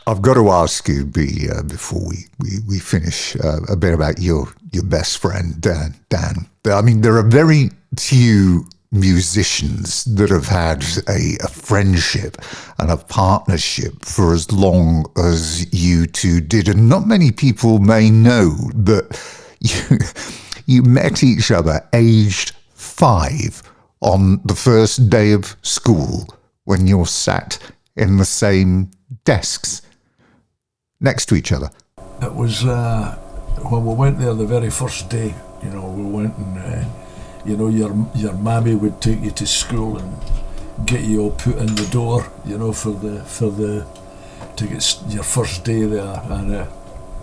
I've got to ask you before we finish a bit about your best friend, Dan. I mean, there are very few musicians that have had a friendship and a partnership for as long as you two did. And not many people may know that you met each other aged 5 on the first day of school when you're sat in the same desks next to each other. It was when we went there the very first day. We went and your mammy would take you to school and get you all put in the door, to get your first day there. And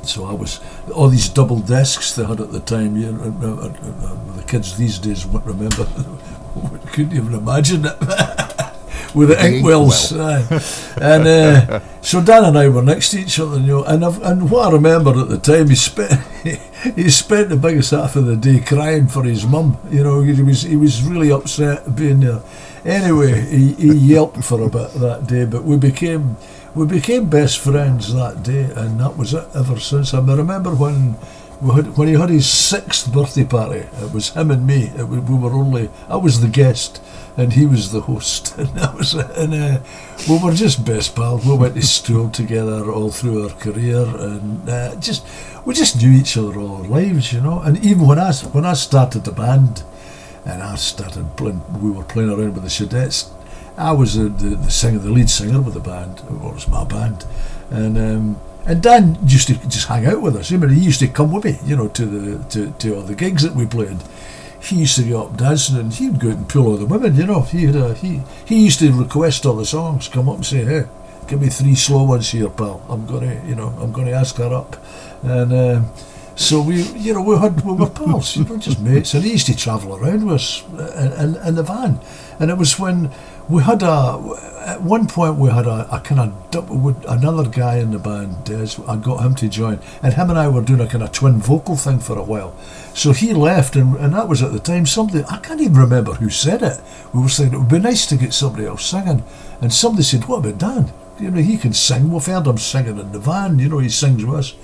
so I was all these double desks they had at the time. The kids these days won't remember. Couldn't even imagine it. With the inkwells, and so Dan and I were next to each other, and what I remember at the time, he spent the biggest half of the day crying for his mum. He was really upset being there. Anyway, he yelped for a bit that day, but we became best friends that day, and that was it ever since. I remember when he had his 6th birthday party. It was him and me. I was the guest and he was the host, and that was it. And we were just best pals. We went to school together all through our career, and we just knew each other all our lives, And even when I started the band, and I started playing, we were playing around with the Chadettes. I was the lead singer with the band. It was my band, and Dan used to just hang out with us. He used to come with me, to all the gigs that we played. He used to get up dancing, and he'd go out and pull all the women. He used to request all the songs, come up and say, "Hey, give me 3 slow ones here, pal. I'm gonna ask her up." And so we were pals, just mates. And he used to travel around with us in the van. And it was when we had at one point we had a kind of another guy in the band, Des. I got him to join, and him and I were doing a kind of twin vocal thing for a while. So he left, and that was at the time somebody, I can't even remember who said it. We were saying it would be nice to get somebody else singing, and somebody said, "What about Dan? He can sing. We've heard him singing in the van. He sings with us."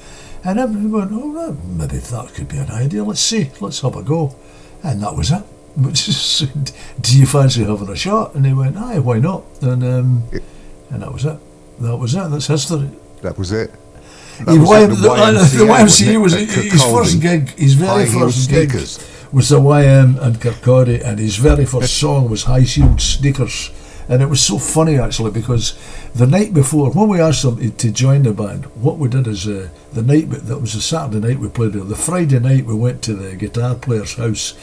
And everybody went, "Oh, maybe that could be an idea. Let's have a go." And that was it. We just said, "Do you fancy having a shot?" And he went, "Aye, why not?" And that was it. That's history. That was it. The YMCA was his first gig. His very first gig was the YM in Kirkcaldy, and his very first song was High-Heeled Sneakers. And it was so funny, actually, because the night before, when we asked him to join the band, what we did is that was a Saturday night we played it. The Friday night we went to the guitar player's house,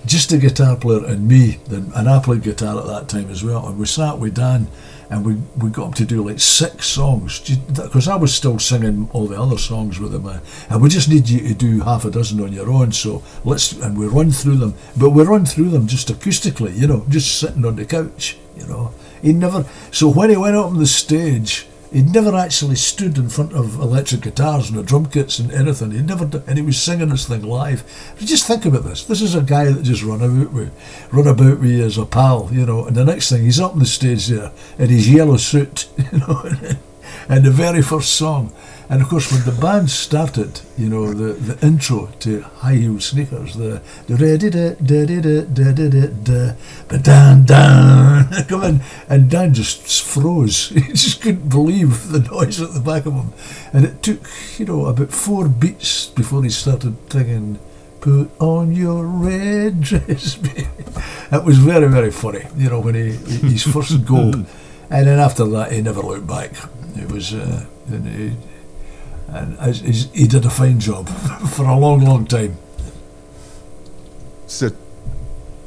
just the guitar player and me, and I played guitar at that time as well, and we sat with Dan, and we got him to do like 6 songs, because I was still singing all the other songs with him, and we just need you to do half a dozen on your own, so and we run through them, but we run through them just acoustically, just sitting on the couch, so when he went up on the stage, he'd never actually stood in front of electric guitars and the drum kits and anything. He'd never done, and he was singing this thing live. But just think about this. This is a guy that just run about with you as a pal, and the next thing, he's up on the stage there in his yellow suit, and the very first song. And of course, when the band started, the intro to High Heel Sneakers, the dan come in, and Dan just froze. He just couldn't believe the noise at the back of him. And it took, about 4 beats before he started singing, "Put on your red dress, baby." It was very, very funny, when his first go. And then after that, he never looked back. It was, and he did a fine job for a long, long time. So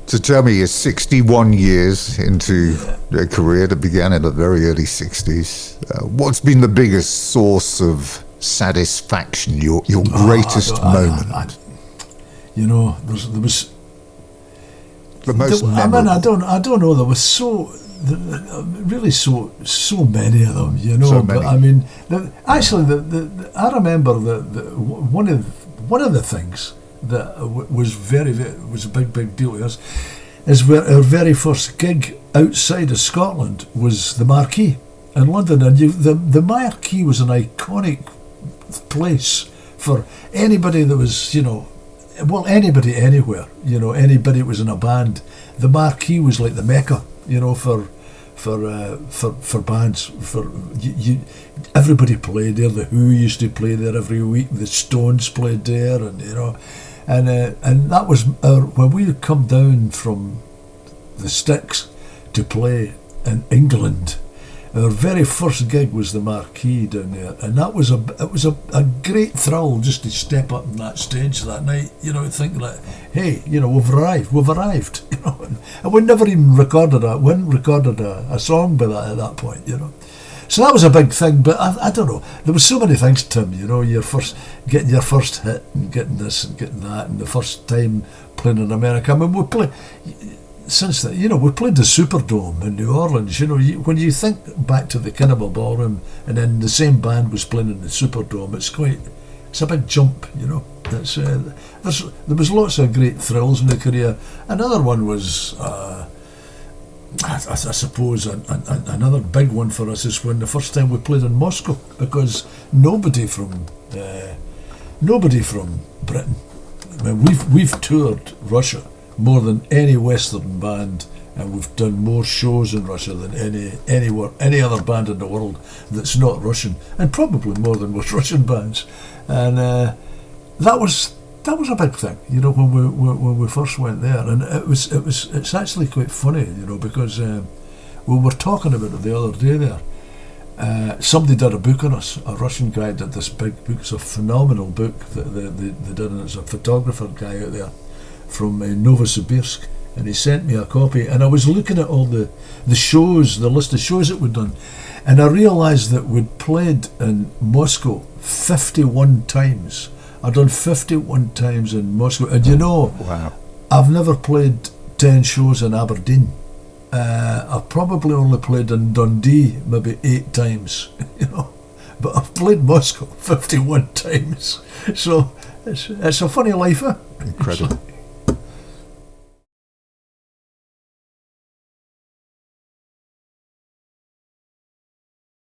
tell me, you're 61 years into a career that began in the very early 60s. What's been the biggest source of satisfaction, your greatest moment? There was the most memorable. I don't know. There was really so many of them, So many. But I mean, I remember one of the things that was a big deal to us is where our very first gig outside of Scotland was the Marquee, in London, and the Marquee was an iconic place for anybody that was, anybody anywhere, anybody that was in a band. The Marquee was like the Mecca, for bands. Everybody played there. The Who used to play there every week. The Stones played there, and that was when we had come down from the sticks to play in England. Our very first gig was the Marquee down there, and it was a great thrill just to step up on that stage that night, thinking like, hey, we've arrived, and we never even recorded a song by that at that point, So that was a big thing, but I don't know. There was so many things, Tim. Getting your first hit and getting this and getting that, and the first time playing in America. I mean, we played since that. We played the Superdome in New Orleans. When you think back to the Cannibal Ballroom, and then the same band was playing in the Superdome, it's a big jump. There was lots of great thrills in the career. Another one was. I suppose another big one for us is when the first time we played in Moscow, because nobody from Britain. I mean, we've toured Russia more than any Western band, and we've done more shows in Russia than any other band in the world that's not Russian, and probably more than most Russian bands. And that was a big thing, when we first went there, and it's actually quite funny, because we were talking about it the other day there. Somebody did a book on us. A Russian guy did this big book. It's a phenomenal book that they did, and it's a photographer guy out there from Novosibirsk, and he sent me a copy, and I was looking at all the shows, the list of shows that we'd done, and I realised that we'd played in Moscow 51 times. I've done 51 times in Moscow, and wow. I've never played 10 shows in Aberdeen. I've probably only played in Dundee maybe 8 times, but I've played Moscow 51 times. So it's a funny life, huh? Incredible.